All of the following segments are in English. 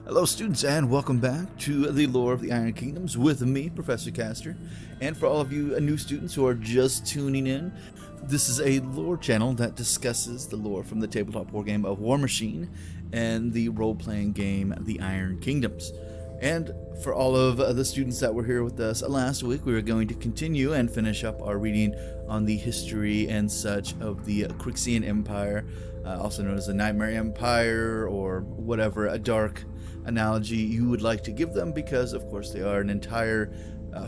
Hello students and welcome back to the Lore of the Iron Kingdoms with me, Professor Caster. And for all of you new students who are just tuning in, this is a lore channel that discusses the lore from the tabletop wargame of Warmachine and the role-playing game The Iron Kingdoms. And for all of the students that were here with us last week, we are going to continue and finish up our reading on the history and such of the Cryxian Empire, also known as the Nightmare Empire, or whatever a dark analogy you would like to give them, because of course they are an entire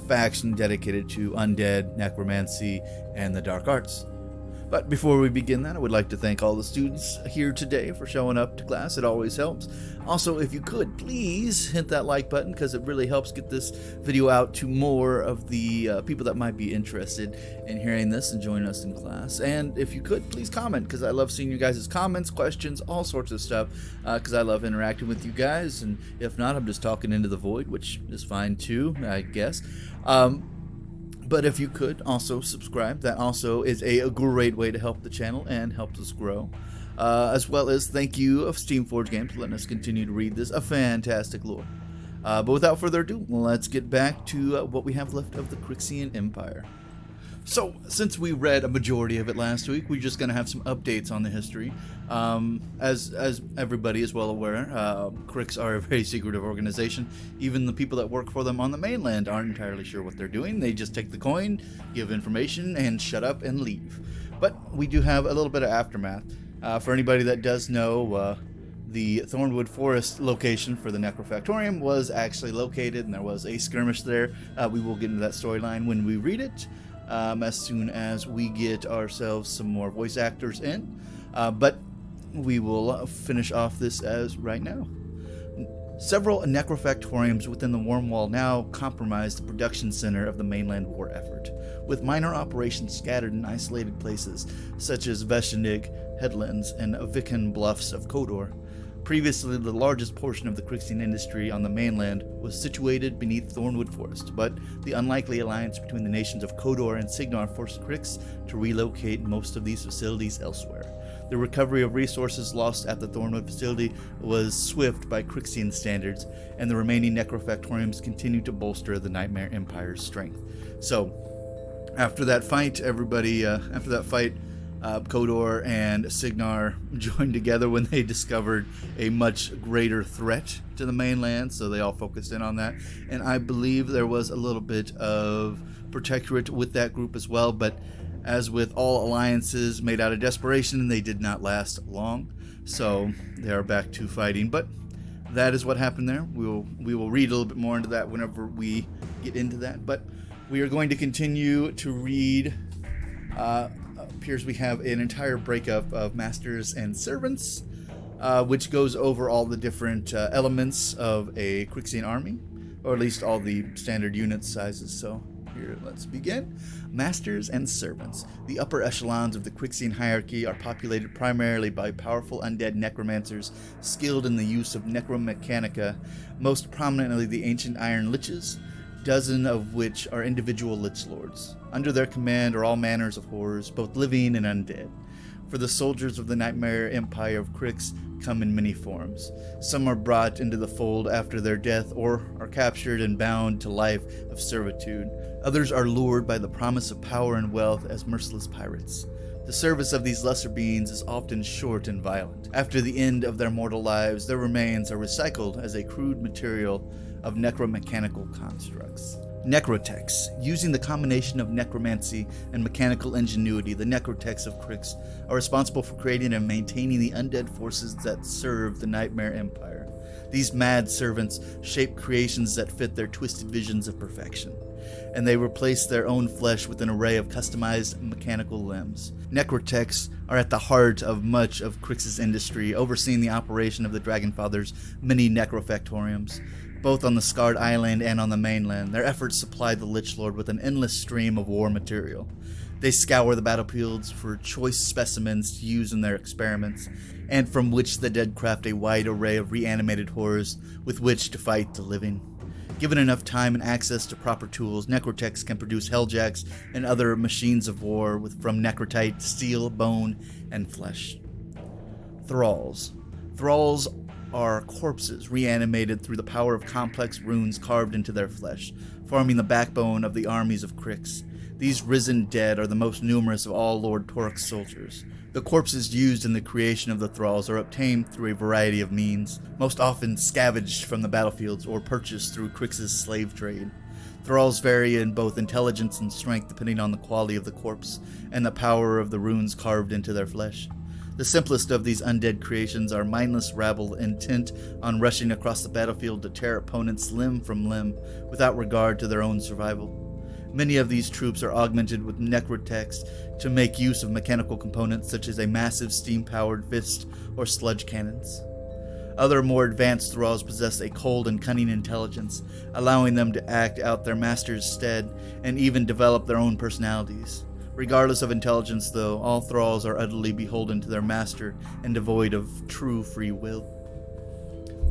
faction dedicated to undead, necromancy, and the dark arts. But before we begin that, I would like to thank all the students here today for showing up to class. It always helps. Also, if you could, please hit that like button, because it really helps get this video out to more of the people that might be interested in hearing this and joining us in class. And if you could, please comment, because I love seeing you guys' comments, questions, all sorts of stuff, because I love interacting with you guys. And if not, I'm just talking into the void, which is fine too, I guess. But if you could also subscribe, that also is a great way to help the channel and helps us grow. As well as thank you of Steamforge Games for letting us continue to read this, a fantastic lore. But without further ado, let's get back to what we have left of the Cryxian Empire. So, since we read a majority of it last week, we're just going to have some updates on the history. As everybody is well aware, Cryx are a very secretive organization. Even the people that work for them on the mainland aren't entirely sure what they're doing. They just take the coin, give information, and shut up and leave. But we do have a little bit of aftermath. For anybody that does know, the Thornwood Forest location for the Necrofactorium was actually located, and there was a skirmish there. We will get into that storyline when we read it. As soon as we get ourselves some more voice actors in. But we will finish off this as right now. Several necrofactoriums within the Wormwall now compromise the production center of the mainland war effort, with minor operations scattered in isolated places such as Veshenig, Headlands, and Viken Bluffs of Kodor. Previously, the largest portion of the Cryxian industry on the mainland was situated beneath Thornwood Forest, but the unlikely alliance between the nations of Kodor and Signar forced Cryx to relocate most of these facilities elsewhere. The recovery of resources lost at the Thornwood facility was swift by Cryxian standards, and the remaining necrofactoriums continued to bolster the Nightmare Empire's strength. So, after that fight, Kodor and Signar joined together when they discovered a much greater threat to the mainland, so they all focused in on that. And I believe there was a little bit of Protectorate with that group as well, but as with all alliances made out of desperation, they did not last long, so they are back to fighting. But that is what happened there. We will read a little bit more into that whenever we get into that, but we are going to continue to read. Appears we have an entire breakup of masters and servants, which goes over all the different elements of a Cryxian army, or at least all the standard unit sizes. So here, let's begin. Masters and servants. The upper echelons of the Cryxian hierarchy are populated primarily by powerful undead necromancers skilled in the use of necromechanica, most prominently the ancient Iron Liches, dozen of which are individual Lich Lords. Under their command are all manners of horrors, both living and undead. For the soldiers of the Nightmare Empire of Cryx come in many forms. Some are brought into the fold after their death, or are captured and bound to life of servitude. Others are lured by the promise of power and wealth as merciless pirates. The service of these lesser beings is often short and violent. After the end of their mortal lives, their remains are recycled as a crude material of necromechanical constructs. Necrotechs. Using the combination of necromancy and mechanical ingenuity, the necrotechs of Cryx are responsible for creating and maintaining the undead forces that serve the Nightmare Empire. These mad servants shape creations that fit their twisted visions of perfection, and they replace their own flesh with an array of customized mechanical limbs. Necrotechs are at the heart of much of Cryx's industry, overseeing the operation of the Dragonfather's many necrofactoriums. Both on the Scarred Island and on the mainland, their efforts supply the Lich Lord with an endless stream of war material. They scour the battlefields for choice specimens to use in their experiments, and from which the dead craft a wide array of reanimated horrors with which to fight the living. Given enough time and access to proper tools, necrotechs can produce helljacks and other machines of war from necrotite, steel, bone, and flesh. Thralls. Thralls are corpses reanimated through the power of complex runes carved into their flesh, forming the backbone of the armies of Cryx. These risen dead are the most numerous of all Lord Torque's soldiers. The corpses used in the creation of the thralls are obtained through a variety of means, most often scavenged from the battlefields or purchased through Cryx's slave trade. Thralls vary in both intelligence and strength depending on the quality of the corpse and the power of the runes carved into their flesh. The simplest of these undead creations are mindless rabble intent on rushing across the battlefield to tear opponents limb from limb without regard to their own survival. Many of these troops are augmented with necrotechs to make use of mechanical components such as a massive steam-powered fist or sludge cannons. Other more advanced thralls possess a cold and cunning intelligence, allowing them to act out their master's stead and even develop their own personalities. Regardless of intelligence, though, all thralls are utterly beholden to their master and devoid of true free will.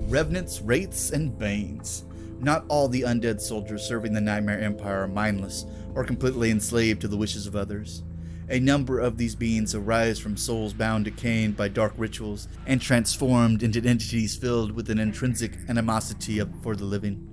Revenants, Wraiths, and Banes. Not all the undead soldiers serving the Nightmare Empire are mindless or completely enslaved to the wishes of others. A number of these beings arise from souls bound to Cain by dark rituals and transformed into entities filled with an intrinsic animosity for the living.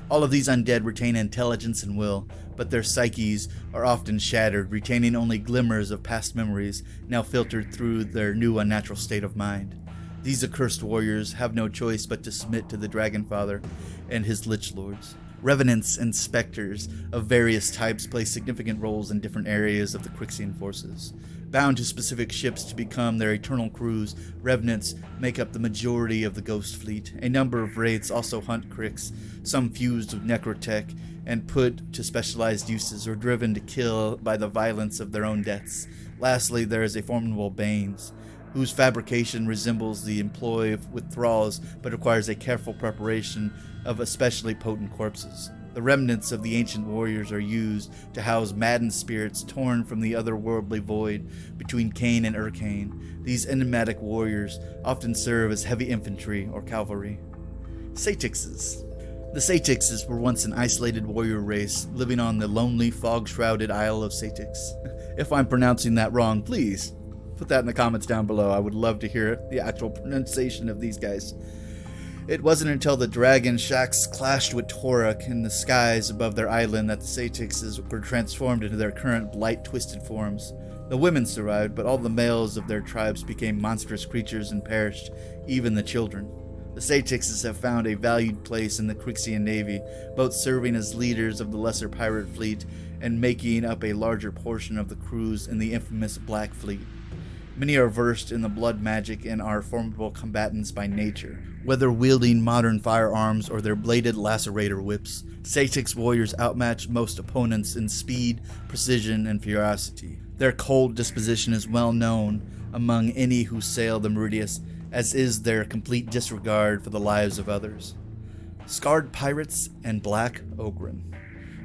All of these undead retain intelligence and will, but their psyches are often shattered, retaining only glimmers of past memories now filtered through their new unnatural state of mind. These accursed warriors have no choice but to submit to the Dragonfather and his Lich Lords. Revenants and specters of various types play significant roles in different areas of the Cryxian forces. Bound to specific ships to become their eternal crews, Revenants make up the majority of the Ghost Fleet. A number of Wraiths also hunt Cryx, some fused with necrotech and put to specialized uses or driven to kill by the violence of their own deaths. Lastly, there is a formidable Banes, whose fabrication resembles the employ with thralls but requires a careful preparation of especially potent corpses. The remnants of the ancient warriors are used to house maddened spirits torn from the otherworldly void between Cain and Urcain. These enigmatic warriors often serve as heavy infantry or cavalry. Satixes. The Satixes were once an isolated warrior race living on the lonely, fog-shrouded Isle of Satix. If I'm pronouncing that wrong, please put that in the comments down below. I would love to hear the actual pronunciation of these guys. It wasn't until the dragon shacks clashed with Toruk in the skies above their island that the Satixes were transformed into their current blight-twisted forms. The women survived, but all the males of their tribes became monstrous creatures and perished, even the children. The Satixes have found a valued place in the Cryxian navy, both serving as leaders of the lesser pirate fleet and making up a larger portion of the crews in the infamous Black Fleet. Many are versed in the blood magic and are formidable combatants by nature, whether wielding modern firearms or their bladed lacerator whips. Satix warriors outmatch most opponents in speed, precision, and ferocity. Their cold disposition is well known among any who sail the Meridius, as is their complete disregard for the lives of others. Scarred Pirates and Black Ogren.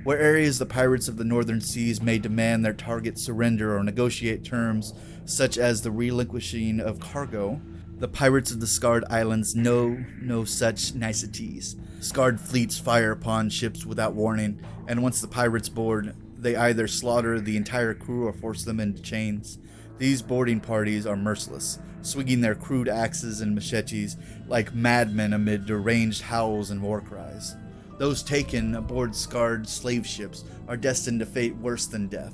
Where areas the pirates of the northern seas may demand their target surrender or negotiate terms such as the relinquishing of cargo, the pirates of the Scarred Islands know no such niceties. Scarred fleets fire upon ships without warning, and once the pirates board, they either slaughter the entire crew or force them into chains. These boarding parties are merciless, swinging their crude axes and machetes like madmen amid deranged howls and war cries. Those taken aboard Scarred slave ships are destined to fate worse than death.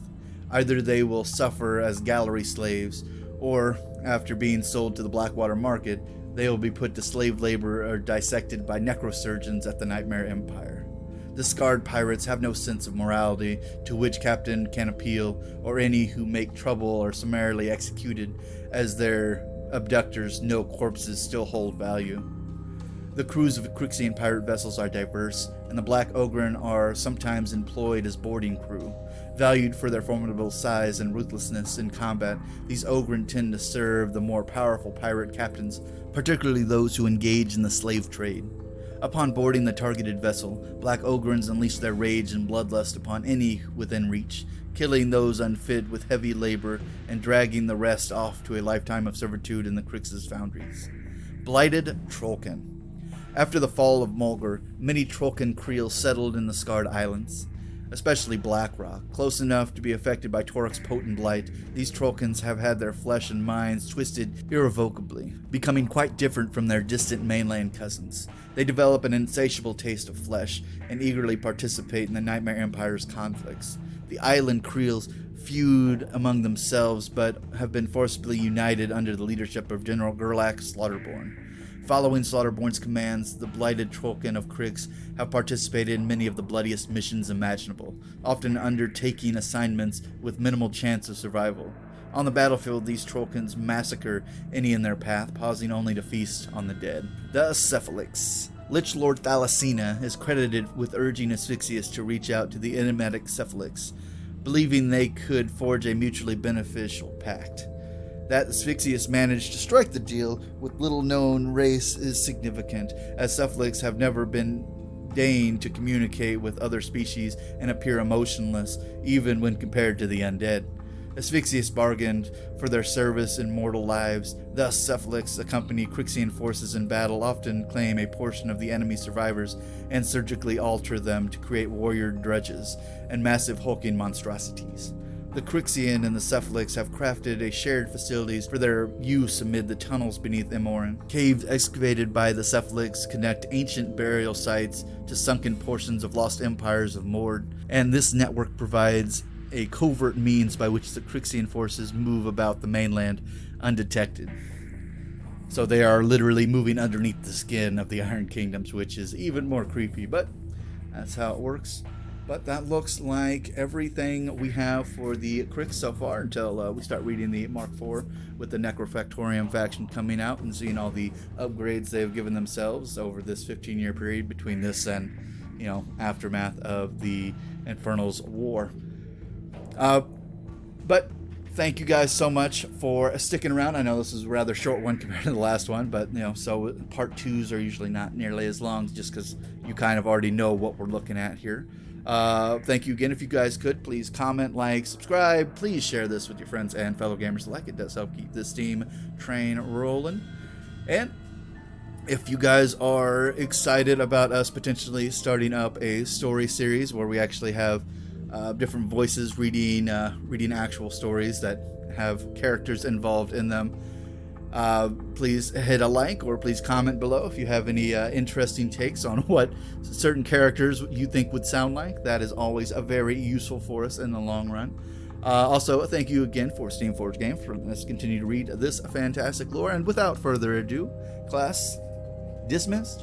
Either they will suffer as gallery slaves, or, after being sold to the Blackwater market, they will be put to slave labor or dissected by necrosurgeons at the Nightmare Empire. The Scarred pirates have no sense of morality to which captain can appeal, or any who make trouble are summarily executed, as their abductors know corpses still hold value. The crews of Cryxian pirate vessels are diverse, and the Black Ogren are sometimes employed as boarding crew. Valued for their formidable size and ruthlessness in combat, these Ogren tend to serve the more powerful pirate captains, particularly those who engage in the slave trade. Upon boarding the targeted vessel, Black Ogrens unleash their rage and bloodlust upon any within reach, killing those unfit with heavy labor and dragging the rest off to a lifetime of servitude in the Cryx's foundries. Blighted Trollkin. After the fall of Mulgar, many Trollkin creels settled in the Scarred Islands. especially Blackrock. Close enough to be affected by Torok's potent blight, these Trollkins have had their flesh and minds twisted irrevocably, becoming quite different from their distant mainland cousins. They develop an insatiable taste of flesh and eagerly participate in the Nightmare Empire's conflicts. The island Creels feud among themselves, but have been forcibly united under the leadership of General Gerlach Slaughterborn. Following Slaughterborn's commands, the blighted Trollkin of Cryx have participated in many of the bloodiest missions imaginable, often undertaking assignments with minimal chance of survival. On the battlefield, these Trollkins massacre any in their path, pausing only to feast on the dead. The Cephalix. Lich Lord Thalassina is credited with urging Asphyxius to reach out to the enigmatic Cephalix, believing they could forge a mutually beneficial pact. That Asphyxius managed to strike the deal with little-known race is significant, as Cephalix have never been deigned to communicate with other species and appear emotionless, even when compared to the undead. Asphyxius bargained for their service in mortal lives. Thus, Cephalix accompany Cryxian forces in battle, often claim a portion of the enemy survivors and surgically alter them to create warrior drudges and massive hulking monstrosities. The Cryxian and the Cephalix have crafted a shared facilities for their use amid the tunnels beneath Imoran. Caves excavated by the Cephalix connect ancient burial sites to sunken portions of lost empires of Mord, and this network provides a covert means by which the Cryxian forces move about the mainland undetected. So they are literally moving underneath the skin of the Iron Kingdoms, which is even more creepy, but that's how it works. But that looks like everything we have for the Cryx so far until we start reading the Mark IV with the Necrofactorium faction coming out and seeing all the upgrades they've given themselves over this 15-year period between this and, aftermath of the Infernal's War. But thank you guys so much for sticking around. I know this is a rather short one compared to the last one, but so part twos are usually not nearly as long just because you kind of already know what we're looking at here. Thank you again. If you guys could, please comment, like, subscribe. Please share this with your friends and fellow gamers alike. It does help keep this Steam train rolling. And if you guys are excited about us potentially starting up a story series where we actually have different voices reading actual stories that have characters involved in them, please hit a like or please comment below if you have any interesting takes on what certain characters you think would sound like. That is always very useful for us in the long run. Also, thank you again for Steamforged Game for letting us continue to read this fantastic lore. And without further ado, class dismissed.